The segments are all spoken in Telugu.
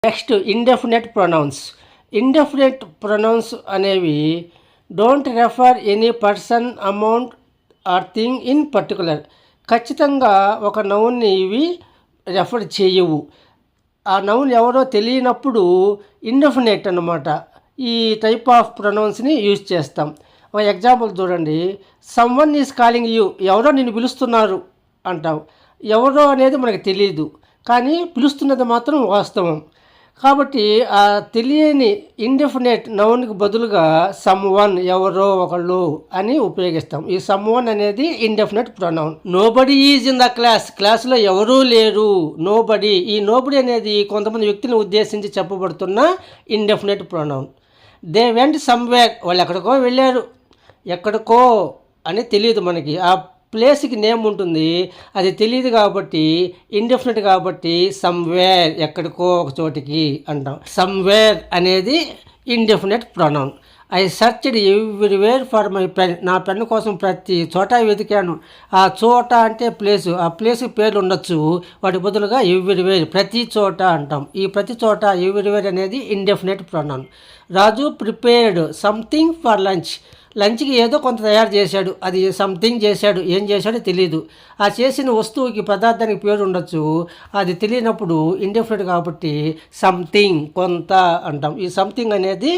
Next indefinite pronouns. Indefinite pronouns అనేవి don't refer any person, amount or thing in particular. ఖచ్చితంగా ఒక నౌన్ని ఇవి రెఫర్ చేయవు. ఆ నౌన్ ఎవరో తెలియనప్పుడు ఇండెఫినెట్ అన్నమాట ఈ టైప్ ఆఫ్ ప్రొనౌన్స్ని యూజ్ చేస్తాం. ఒక ఎగ్జాంపుల్ చూడండి. సమ్వన్ ఈజ్ కాలింగ్ యూ, ఎవరో నిన్ను పిలుస్తున్నారు అంటాం. ఎవరో అనేది మనకు తెలియదు, కానీ పిలుస్తున్నది మాత్రం వాస్తవం. కాబట్టి ఆ తెలియని ఇండెఫినెట్ నౌన్కి బదులుగా సమ్ వన్, ఎవరో ఒకళ్ళు అని ఉపయోగిస్తాం. ఈ సమ్ వన్ అనేది indefinite pronoun. Nobody is in the class, క్లాస్లో ఎవరూ లేరు. నోబడీ, ఈ నోబడీ అనేది కొంతమంది వ్యక్తిని ఉద్దేశించి చెప్పబడుతున్న indefinite pronoun. They went somewhere, వాళ్ళు ఎక్కడికో వెళ్ళారు. ఎక్కడికో అని తెలియదు మనకి, ఆ ప్లేస్కి నేమ్ ఉంటుంది, అది తెలియదు కాబట్టి ఇండెఫినెట్ కాబట్టి సమ్వేర్, ఎక్కడికో ఒక చోటికి అంటాం. సమ్వేర్ అనేది indefinite pronoun. I searched everywhere for my pen, నా పెన్ కోసం ప్రతి చోట వెతికాను. ఆ చోట అంటే ప్లేసు, ఆ ప్లేస్కి పేర్లు ఉండొచ్చు, వాటి బదులుగా ఎవ్రీవేర్, ప్రతి చోట అంటాం. ఈ ప్రతి చోట ఎవ్రీవేర్ అనేది indefinite pronoun. Raju prepared something for lunch, లంచ్కి ఏదో కొంత తయారు చేశాడు, అది సంథింగ్ చేశాడు, ఏం చేశాడో తెలియదు. ఆ చేసిన వస్తువుకి, పదార్థానికి పేరు ఉండొచ్చు, అది తెలియనప్పుడు ఇండెఫినెట్ కాబట్టి సంథింగ్, కొంత అంటాం. ఈ సంథింగ్ అనేది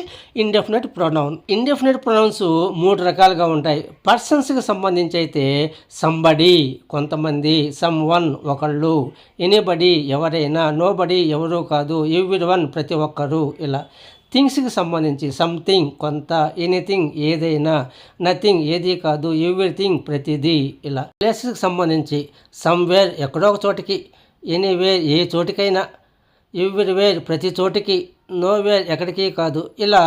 ఇండెఫినెట్ ప్రొనౌన్. ఇండెఫినెట్ ప్రొనౌన్స్ 3 రకాలుగా ఉంటాయి. పర్సన్స్కి సంబంధించి అయితే సంబడి, కొంతమంది, సమ్ వన్, ఒకళ్ళు, ఎనీబడి, ఎవరైనా, నోబడి, ఎవరూ కాదు, ఎవ్రీ వన్, ప్రతి ఒక్కరు, ఇలా. థింగ్స్కి సంబంధించి సంథింగ్, కొంత, ఎనీథింగ్, ఏదైనా, నథింగ్, ఏది కాదు, ఎవ్రీథింగ్, ప్రతిదీ, ఇలా. ప్లేసెస్కి సంబంధించి సమ్వేర్, ఎక్కడో ఒక చోటికి, ఎనీవేర్, ఏ చోటికైనా, ఎవ్రీవేర్, ప్రతి చోటికి, నోవేర్, ఎక్కడికి కాదు, ఇలా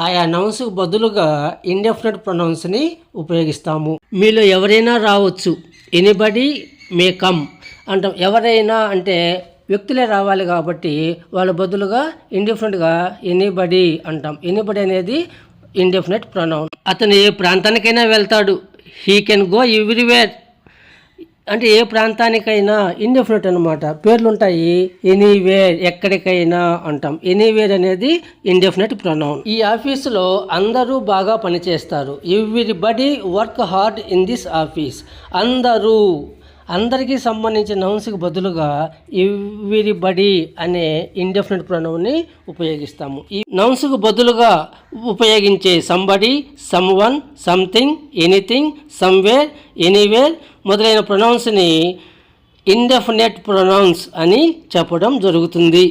ఆయా నౌన్స్కి బదులుగా ఇండెఫినెట్ ప్రొనౌన్స్ని ఉపయోగిస్తాము. మీలో ఎవరైనా రావచ్చు, ఎనీబడి మే కమ్ అంటాం. ఎవరైనా అంటే వ్యక్తులే రావాలి కాబట్టి వాళ్ళ బదులుగా ఇండెఫినెట్గా ఎనీబడి అంటాం. ఎనీబడి అనేది ఇండెఫినెట్ ప్రొనౌన్. అతను ఏ ప్రాంతానికైనా వెళ్తాడు, హీ కెన్ గో ఎవ్రీవేర్ అంటే ఏ ప్రాంతానికైనా, ఇండెఫినెట్ అనమాట. పేర్లు ఉంటాయి, ఎనీవేర్, ఎక్కడికైనా అంటాం. ఎనీవేర్ అనేది ఇండెఫినెట్ ప్రొనౌన్. ఈ ఆఫీసులో అందరూ బాగా పనిచేస్తారు. Everybody work hard in this office. అందరూ, అందరికీ సంబంధించిన నౌన్స్కి బదులుగా ఎవ్రీబడి అనే ఇండెఫినెట్ ప్రొనౌన్ని ఉపయోగిస్తాము. ఈ నౌన్స్కి బదులుగా ఉపయోగించే somebody, some one, something, anything, somewhere, anywhere మొదలైన ప్రొనౌన్స్ని ఇండెఫినెట్ ప్రొనౌన్స్ అని చెప్పడం జరుగుతుంది.